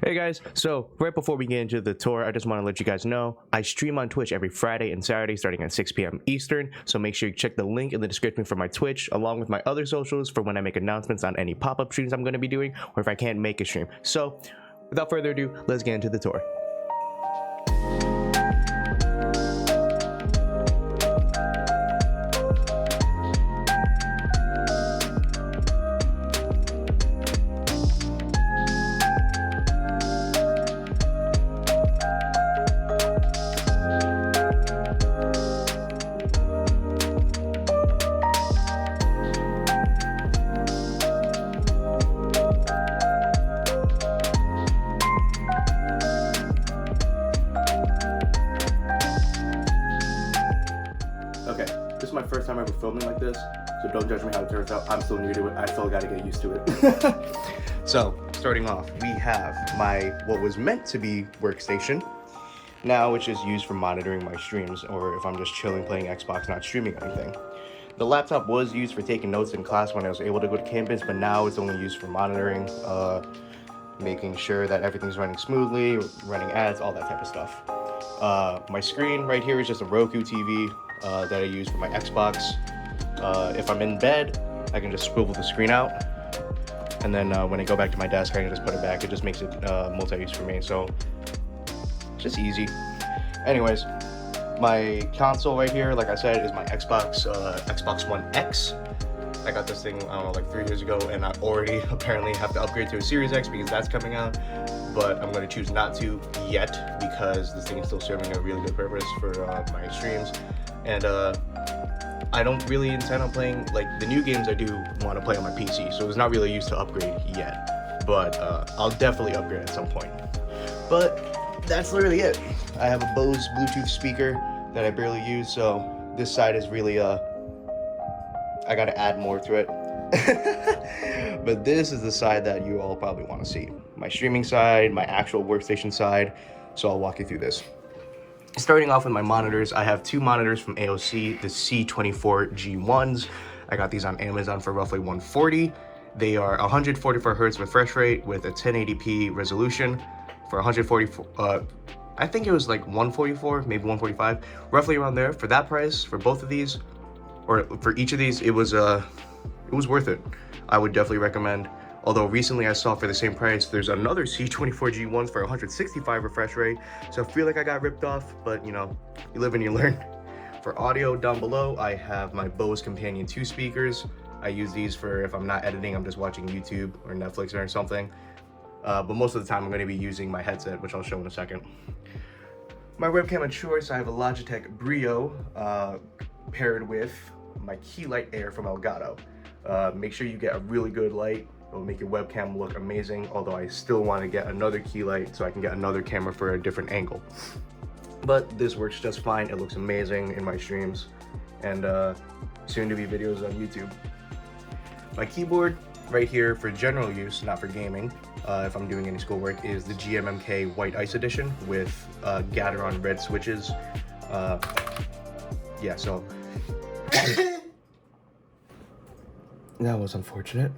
Hey guys, so right before we get into the tour, I just want to let you guys know I stream on Twitch every Friday and Saturday starting at 6 p.m. Eastern, so make sure you check the link in the description for my Twitch along with my other socials for when I make announcements on any pop-up streams I'm going to be doing or if I can't make a stream. So without further ado, let's get into the tour. Okay, this is my first time ever filming like this, so don't judge me how it turns out. I'm still new to it. I still gotta get used to it. So, starting off, we have my, what was meant to be workstation, now which is used for monitoring my streams, or if I'm just chilling playing Xbox, not streaming anything. The laptop was used for taking notes in class when I was able to go to campus, but now it's only used for monitoring, making sure that everything's running smoothly, running ads, all that type of stuff. My screen right here is just a Roku TV that I use for my Xbox. If I'm in bed, I can just swivel the screen out, and then when I go back to my desk, I can just put it back. It just makes it multi-use for me, so it's just easy. Anyways, my console right here, like I said, is my Xbox One X. I got this thing, I don't know, like 3 years ago, and I already apparently have to upgrade to a Series X because that's coming out, but I'm going to choose not to yet because this thing is still serving a really good purpose for my streams, and I don't really intend on playing, like, the new games I do want to play on my PC, so it's not really used to upgrade yet, but I'll definitely upgrade at some point. But that's literally it. I have a Bose Bluetooth speaker that I barely use, so this side is really I gotta add more to it. But this is the side that you all probably want to see. My streaming side, my actual workstation side, so I'll walk you through this. Starting off with my monitors, I have two monitors from AOC, the C24G1s. I got these on Amazon for roughly $140. They are 144 Hz refresh rate with a 1080p resolution for 144, I think it was like 144, maybe 145, roughly around there. For that price, for both of these, or for each of these, it was worth it. I would definitely recommend. Although recently I saw for the same price, there's another C24G1 for 165 refresh rate. So I feel like I got ripped off, but you know, you live and you learn. For audio, down below, I have my Bose Companion 2 speakers. I use these for if I'm not editing, I'm just watching YouTube or Netflix or something. But most of the time I'm gonna be using my headset, which I'll show in a second. My webcam of choice, I have a Logitech Brio paired with my key light Air from Elgato. Make sure you get a really good light. It'll make your webcam look amazing, although I still want to get another key light so I can get another camera for a different angle. But this works just fine. It looks amazing in my streams and soon to be videos on YouTube. My keyboard right here for general use, not for gaming, if I'm doing any schoolwork, is the GMMK White Ice Edition with Gateron red switches. Yeah, so that was unfortunate.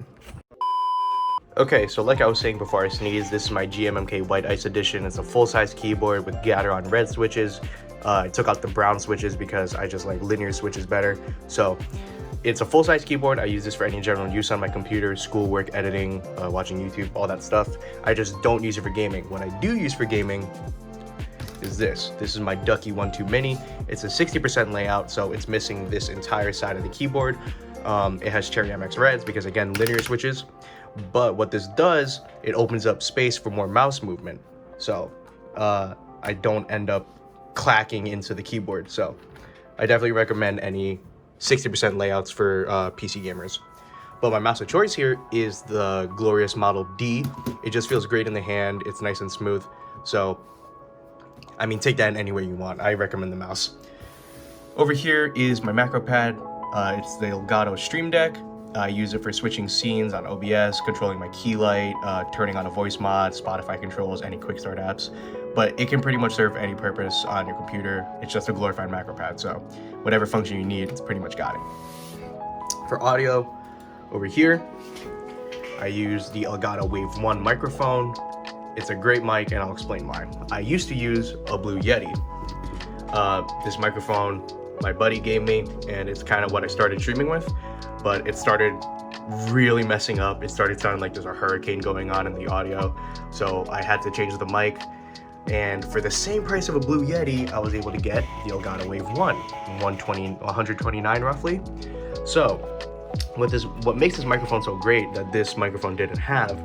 Okay, so like I was saying before I sneezed, this is my GMMK White Ice Edition. It's a full-size keyboard with Gateron red switches. I took out the brown switches because I just like linear switches better. So it's a full-size keyboard. I use this for any general use on my computer, schoolwork, editing, watching YouTube, all that stuff. I just don't use it for gaming. What I do use for gaming is this. This is my Ducky 1-2 Mini. It's a 60% layout, so it's missing this entire side of the keyboard. It has Cherry MX Reds because, again, linear switches. But what this does, it opens up space for more mouse movement. So I don't end up clacking into the keyboard. So I definitely recommend any 60% layouts for PC gamers. But my mouse of choice here is the glorious Model D. It just feels great in the hand. It's nice and smooth. So, I mean, take that in any way you want. I recommend the mouse. Over here is my macro pad. It's the Elgato Stream Deck. I use it for switching scenes on OBS, controlling my key light, turning on a voice mod, Spotify controls, any quick start apps. But it can pretty much serve any purpose on your computer. It's just a glorified macro pad, so whatever function you need, it's pretty much got it. For audio, over here, I use the Elgato Wave 1 microphone. It's a great mic, and I'll explain why. I used to use a Blue Yeti. This microphone my buddy gave me, and it's kind of what I started streaming with, but it started really messing up. It started sounding like there's a hurricane going on in the audio, so I had to change the mic. And for the same price of a Blue Yeti, I was able to get the Elgato Wave 1, 129 roughly. So what makes this microphone so great that this microphone didn't have,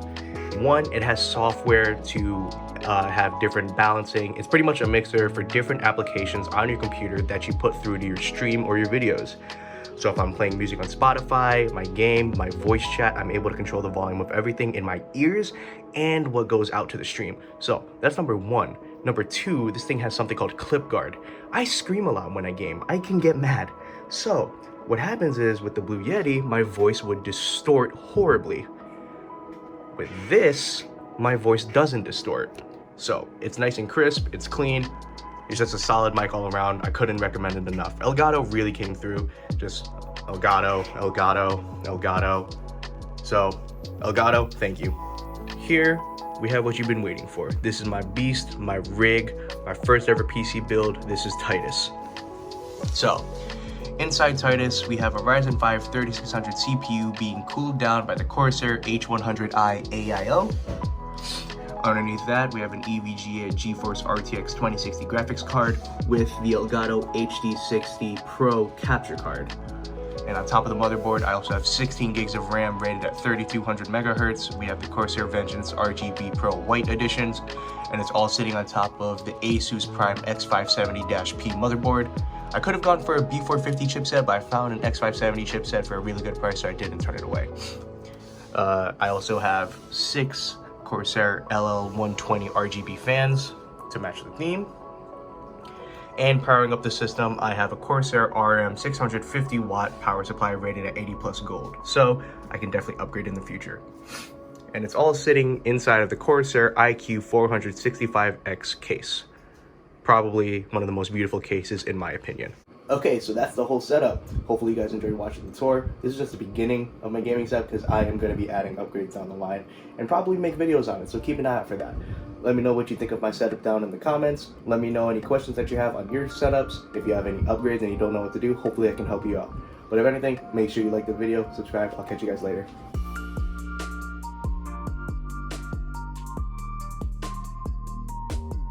one, it has software to have different balancing. It's pretty much a mixer for different applications on your computer that you put through to your stream or your videos. So if I'm playing music on Spotify, my game, my voice chat, I'm able to control the volume of everything in my ears and what goes out to the stream. So that's number one. Number two, this thing has something called clip guard. I scream a lot when I game. I can get mad. So what happens is with the Blue Yeti, my voice would distort horribly. With this, my voice doesn't distort. So it's nice and crisp, it's clean. It's just a solid mic all around. I couldn't recommend it enough. Elgato really came through. Just Elgato, Elgato, Elgato. So Elgato, thank you. Here we have what you've been waiting for. This is my beast, my rig, my first ever PC build. This is Titus. So inside Titus, we have a Ryzen 5 3600 CPU being cooled down by the Corsair H100i AIO. Underneath that, we have an EVGA GeForce RTX 2060 graphics card with the Elgato HD60 Pro capture card. And on top of the motherboard, I also have 16 gigs of RAM rated at 3200 megahertz. We have the Corsair Vengeance RGB Pro White editions, and it's all sitting on top of the Asus Prime X570-P motherboard. I could have gone for a B450 chipset, but I found an X570 chipset for a really good price, so I didn't turn it away. I also have 6 Corsair LL120 RGB fans to match the theme. And powering up the system, I have a Corsair RM 650 watt power supply rated at 80 plus gold. So I can definitely upgrade in the future. And it's all sitting inside of the Corsair iQ 465X case. Probably one of the most beautiful cases in my opinion. Okay, so that's the whole setup. Hopefully you guys enjoyed watching the tour. This is just the beginning of my gaming setup because I am going to be adding upgrades down the line and probably make videos on it, so keep an eye out for that. Let me know what you think of my setup down in the comments. Let me know any questions that you have on your setups. If you have any upgrades and you don't know what to do, hopefully I can help you out. But if anything, make sure you like the video, subscribe. I'll catch you guys later.